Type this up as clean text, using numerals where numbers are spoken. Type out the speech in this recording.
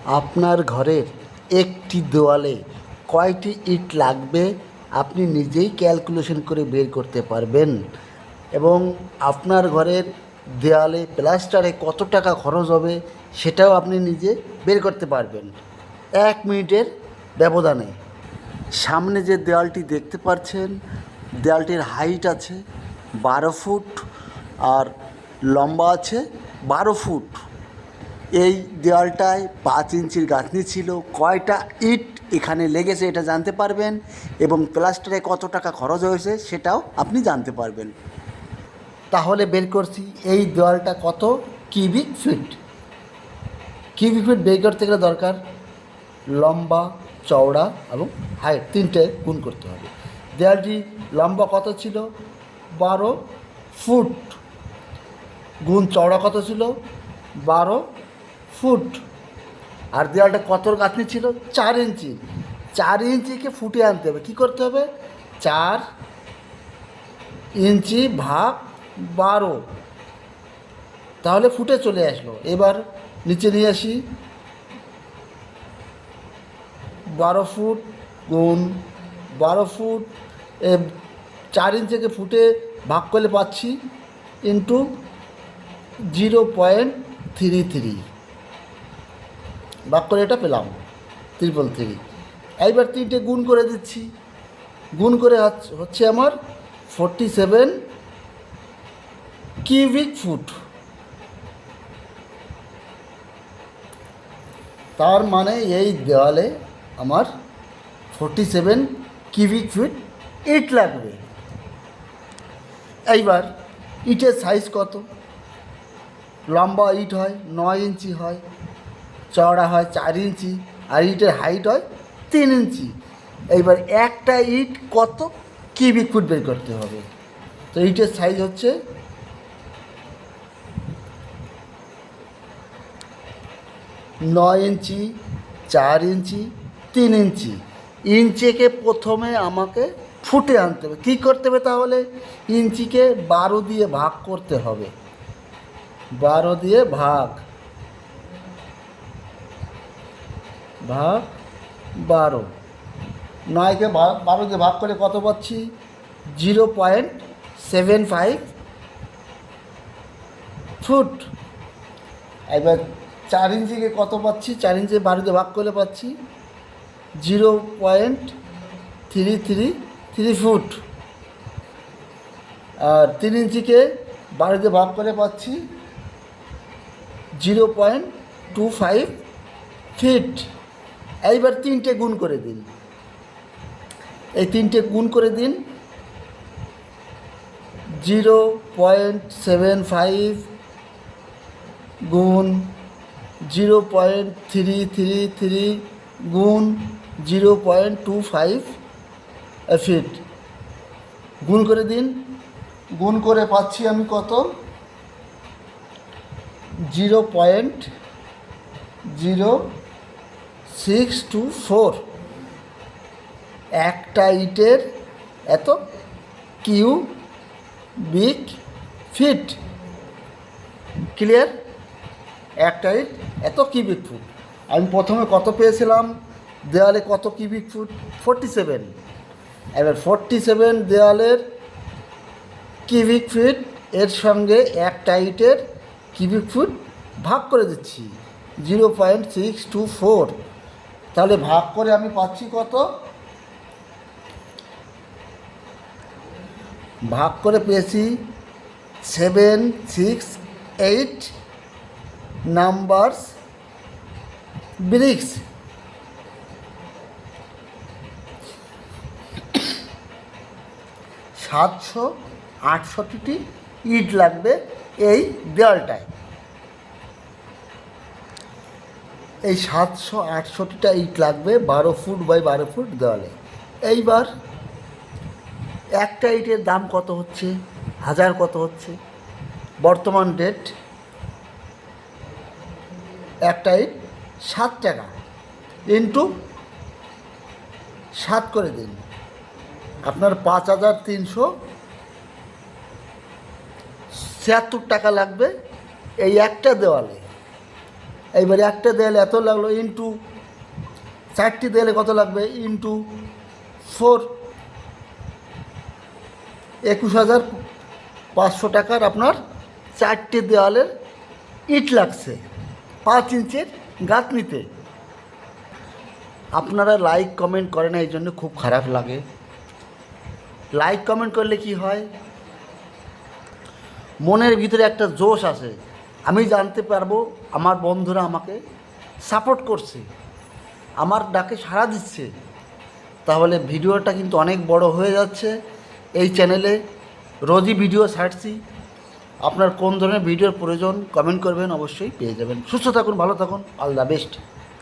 আপনার ঘরের একটি দেওয়ালে কয়টি ইট লাগবে আপনি নিজেই ক্যালকুলেশন করে বের করতে পারবেন এবং আপনার ঘরের দেওয়ালে প্লাস্টারে কত টাকা খরচ হবে সেটাও আপনি নিজে বের করতে পারবেন 1 মিনিটের ব্যবধানে। সামনে যে দেওয়ালটি দেখতে পাচ্ছেন, দেওয়ালটির হাইট আছে 12 ফুট আর লম্বা আছে 12 ফুট। এই দেওয়ালটায় 5 ইঞ্চির গাঁথনি ছিল। কয়টা ইট এখানে লেগেছে এটা জানতে পারবেন এবং প্লাস্টারে কত টাকা খরচ হয়েছে সেটাও আপনি জানতে পারবেন। তাহলে বের করছি এই দেওয়ালটা কত কিউবিক ফিট। কিউবিক ফিট বের করতে গেলে দরকার লম্বা, চওড়া এবং হাইট, তিনটে গুণ করতে হবে। দেওয়ালটি লম্বা কত ছিল 12 ফুট, গুণ চওড়া কত ছিল 12 ফুট, আর দেওয়ালটা কত গাঁথনি ছিল 4 ইঞ্চি। 4 ইঞ্চিকে ফুটে আনতে হবে। কী করতে হবে 4 ইঞ্চি ভাগ 12, তাহলে ফুটে চলে আসলো। এবার নিচে নিয়ে আসি 12 ফুট গুণ 12 ফুট, 4 ইঞ্চিকে ফুটে ভাগ করলে পাচ্ছি ইন্টু 0.33, ভাগ করে এটা পেলাম 333। এইবার তিনটে গুণ করে দিচ্ছি, গুণ করে হচ্ছে আমার 47 কিউবিক ফুট। তার মানে এই দেওয়ালে আমার 47 কিউবিক ফিট ইট লাগবে। এইবার ইটের সাইজ কত, লম্বা ইট হয় 9 ইঞ্চি হয়, চওড়া হয় 4 ইঞ্চি, আর ইটের হাইট হয় 3 ইঞ্চি। এইবার একটা ইট কত কিউবিক ফুট বের করতে হবে। তো ইটের সাইজ হচ্ছে 9 ইঞ্চি, 4 ইঞ্চি, 3 ইঞ্চি। ইঞ্চিকে প্রথমে আমাকে ফুটে আনতে হবে। কী করতে হবে তাহলে, ইঞ্চিকে 12 দিয়ে ভাগ করতে হবে। 12 দিয়ে ভাগ 12, 9কে 12 দিয়ে ভাগ করে কত পাচ্ছি 0.75 ফুট। এবার 4 ইঞ্চিকে কত পাচ্ছি, 4 ইঞ্চি 12 দিয়ে ভাগ করলে পাচ্ছি 0.333 ফুট, আর 3 ইঞ্চিকে 12 দিয়ে ভাগ করে পাচ্ছি 0.25 ফিট। এইবার তিনটে গুণ করে দিন, এই তিনটে গুণ করে দিন 0.75 গুণ 0.333 গুণ 0.25 ফিট, গুণ করে দিন। গুণ করে পাচ্ছি আমি কত 0.0624। একটা ইটের এত কিউবিক ফিট। ক্লিয়ার? একটা ইট এত কিউবিক ফুট। আমি প্রথমে কত পেয়েছিলাম, দেওয়ালে কত কিউবিক ফুট 47। এবার 47 দেওয়ালের কিউবিক ফিট এর সঙ্গে একটা ইটের কিউবিক ফুট ভাগ করে দিচ্ছি 0.624। তাহলে ভাগ করে আমি পাচ্ছি কত, ভাগ করে পেয়েছি 768 নাম্বারস ব্রিক্স। 768টি ইট লাগবে এই দেওয়ালটায়। এই 768টা ইট লাগবে 12 ফুট বাই 12 ফুট দেওয়ালে। এইবার একটা ইটের দাম কত হচ্ছে, হাজার কত হচ্ছে বর্তমান ডেট, একটা ইট 7 টাকা, ইন্টু 7 করে দিন, আপনার 5376 টাকা লাগবে এই একটা দেওয়ালে। এইবারে একটা দেয়ালে এত লাগলো ইন্টু 4টি দেয়ালে কত লাগবে ইন্টু 4, 21,500 টাকার আপনার 4টি দেওয়ালের ইট লাগছে 5 ইঞ্চের গাঁথনিতে। আপনারা লাইক কমেন্ট করে না, এই জন্য খুব খারাপ লাগে। লাইক কমেন্ট করলে কি হয়, মনের ভিতরে একটা জোশ আসে, আমি জানতে পারবো আমার বন্ধুরা আমাকে সাপোর্ট করছে, আমার ডাকে সাড়া দিচ্ছে। তাহলে ভিডিওটা কিন্তু অনেক বড় হয়ে যাচ্ছে। এই চ্যানেলে রোজই ভিডিও ছাড়ছি। আপনার কোন ধরনের ভিডিওর প্রয়োজন কমেন্ট করবেন, অবশ্যই পেয়ে যাবেন। সুস্থ থাকুন, ভালো থাকুন, অল দ্য বেস্ট।